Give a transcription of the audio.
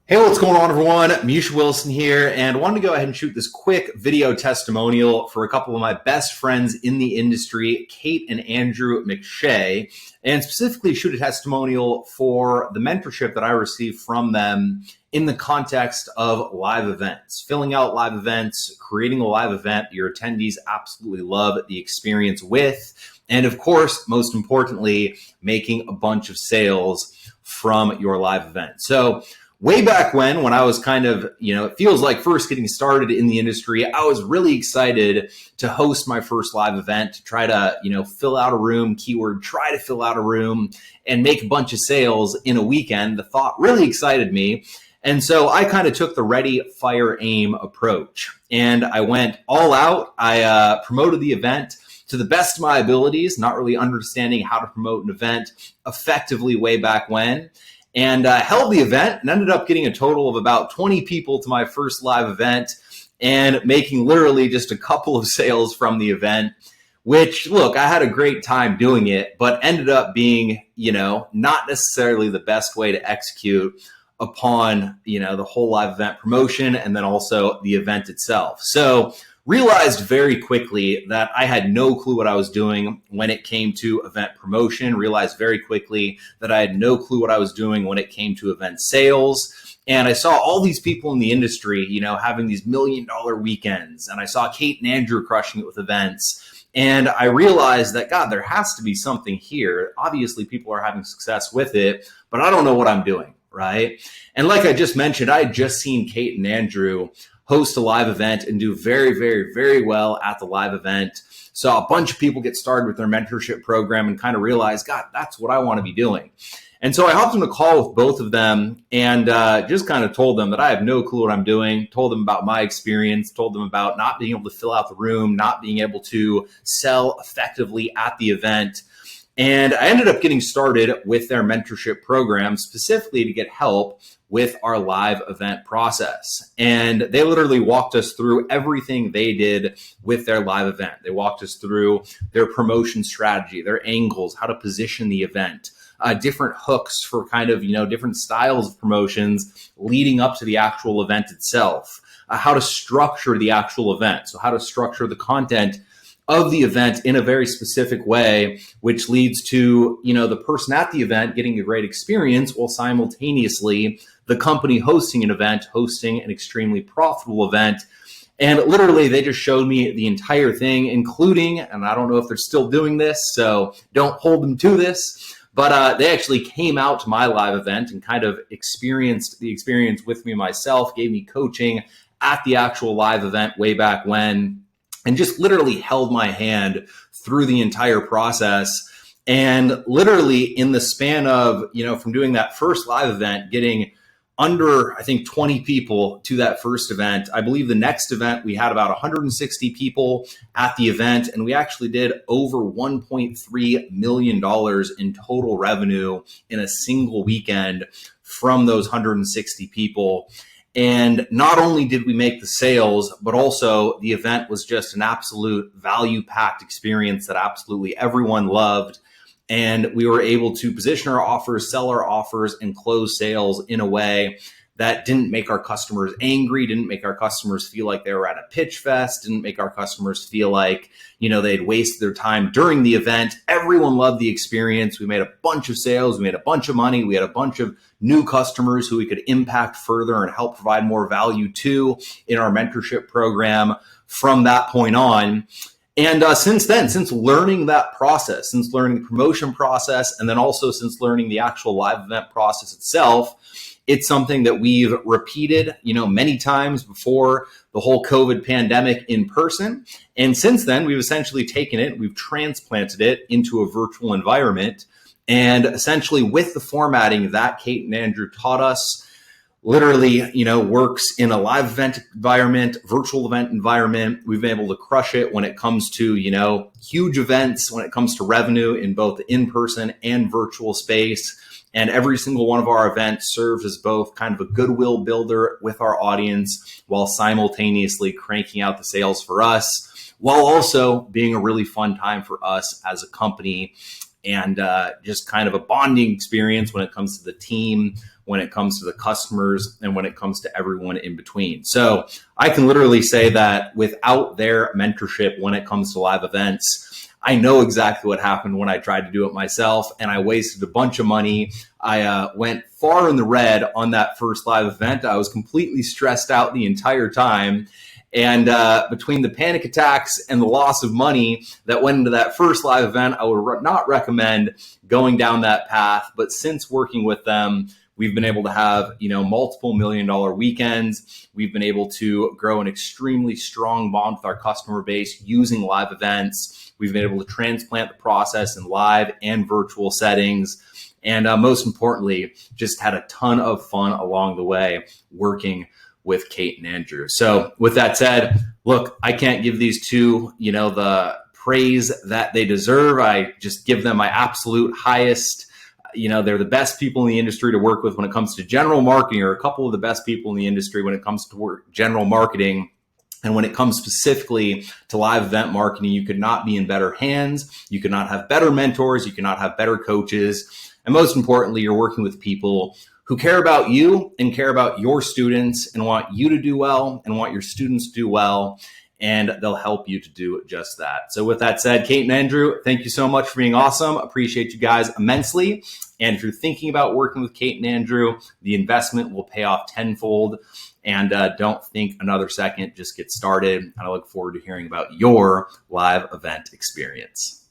Hey, what's going on, everyone? Misha Wilson here, and I wanted to go ahead and shoot this quick video testimonial for a couple of my best friends in the industry, Kate and Andrew McShea, and specifically shoot a testimonial for the mentorship that I received from them in the context of live events, filling out live events, creating a live event that your attendees absolutely love the experience with, and of course, most importantly, making a bunch of sales from your live event. So way back when I was kind of, it feels like first getting started in the industry, I was really excited to host my first live event, to try to, fill out a room, keyword, try to fill out a room and make a bunch of sales in a weekend. The thought really excited me. And so I kind of took the ready, fire, aim approach and I went all out. I promoted the event to the best of my abilities, not really understanding how to promote an event effectively way back when. And held the event and ended up getting a total of about 20 people to my first live event and making literally just a couple of sales from the event, which, look, I had a great time doing it, but ended up being, not necessarily the best way to execute upon, the whole live event promotion and then also the event itself. So realized very quickly that I had no clue what I was doing when it came to event promotion, realized very quickly that I had no clue what I was doing when it came to event sales. And I saw all these people in the industry, having these $1 million weekends. And I saw Kate and Andrew crushing it with events. And I realized that, God, there has to be something here. Obviously, people are having success with it, but I don't know what I'm doing, right? And like I just mentioned, I had just seen Kate and Andrew host a live event and do very, very, very well at the live event. Saw a bunch of people get started with their mentorship program and kind of realized, God, that's what I want to be doing. And so I hopped on a call with both of them and just kind of told them that I have no clue what I'm doing, told them about my experience, told them about not being able to fill out the room, not being able to sell effectively at the event. And I ended up getting started with their mentorship program specifically to get help with our live event process. And they literally walked us through everything they did with their live event. They walked us through their promotion strategy, their angles, how to position the event, different hooks for kind of, different styles of promotions leading up to the actual event itself, how to structure the actual event. So how to structure the content of the event in a very specific way, which leads to, the person at the event getting a great experience while simultaneously the company hosting an event, hosting an extremely profitable event. And literally they just showed me the entire thing, including, and I don't know if they're still doing this, so don't hold them to this, but they actually came out to my live event and kind of experienced the experience with me myself, gave me coaching at the actual live event way back when, and just literally held my hand through the entire process. And literally in the span of, from doing that first live event, getting under, I think, 20 people to that first event. I believe the next event, we had about 160 people at the event, and we actually did over $1.3 million in total revenue in a single weekend from those 160 people. And not only did we make the sales, but also the event was just an absolute value-packed experience that absolutely everyone loved. And we were able to position our offers, sell our offers, and close sales in a way that didn't make our customers angry, didn't make our customers feel like they were at a pitch fest, didn't make our customers feel like, they'd wasted their time during the event. Everyone loved the experience. We made a bunch of sales. We made a bunch of money. We had a bunch of new customers who we could impact further and help provide more value to in our mentorship program from that point on. And since then, since learning that process, since learning the promotion process, and then also since learning the actual live event process itself, it's something that we've repeated, many times before the whole COVID pandemic in person. And since then, we've essentially taken it, we've transplanted it into a virtual environment. And essentially with the formatting that Kate and Andrew taught us, literally, works in a live event environment, virtual event environment. We've been able to crush it when it comes to, huge events, when it comes to revenue in both the in-person and virtual space. And every single one of our events serves as both kind of a goodwill builder with our audience while simultaneously cranking out the sales for us, while also being a really fun time for us as a company and just kind of a bonding experience when it comes to the team, when it comes to the customers, and when it comes to everyone in between. So I can literally say that without their mentorship when it comes to live events, I know exactly what happened when I tried to do it myself, and I wasted a bunch of money. I went far in the red on that first live event. I was completely stressed out the entire time. And between the panic attacks and the loss of money that went into that first live event, I would not recommend going down that path. But since working with them, we've been able to have, multiple $1 million weekends. We've been able to grow an extremely strong bond with our customer base using live events. We've been able to transplant the process in live and virtual settings. And most importantly, just had a ton of fun along the way working with Kate and Andrew. So with that said, look, I can't give these two, the praise that they deserve. I just give them my absolute highest. They're the best people in the industry to work with when it comes to general marketing, or a couple of the best people in the industry when it comes to general marketing. And when it comes specifically to live event marketing, you could not be in better hands. You could not have better mentors. You could not have better coaches. And most importantly, you're working with people who care about you and care about your students and want you to do well and want your students to do well. And they'll help you to do just that. So with that said, Kate and Andrew, thank you so much for being awesome. Appreciate you guys immensely. And if you're thinking about working with Kate and Andrew, the investment will pay off tenfold. And don't think another second, just get started. And I look forward to hearing about your live event experience.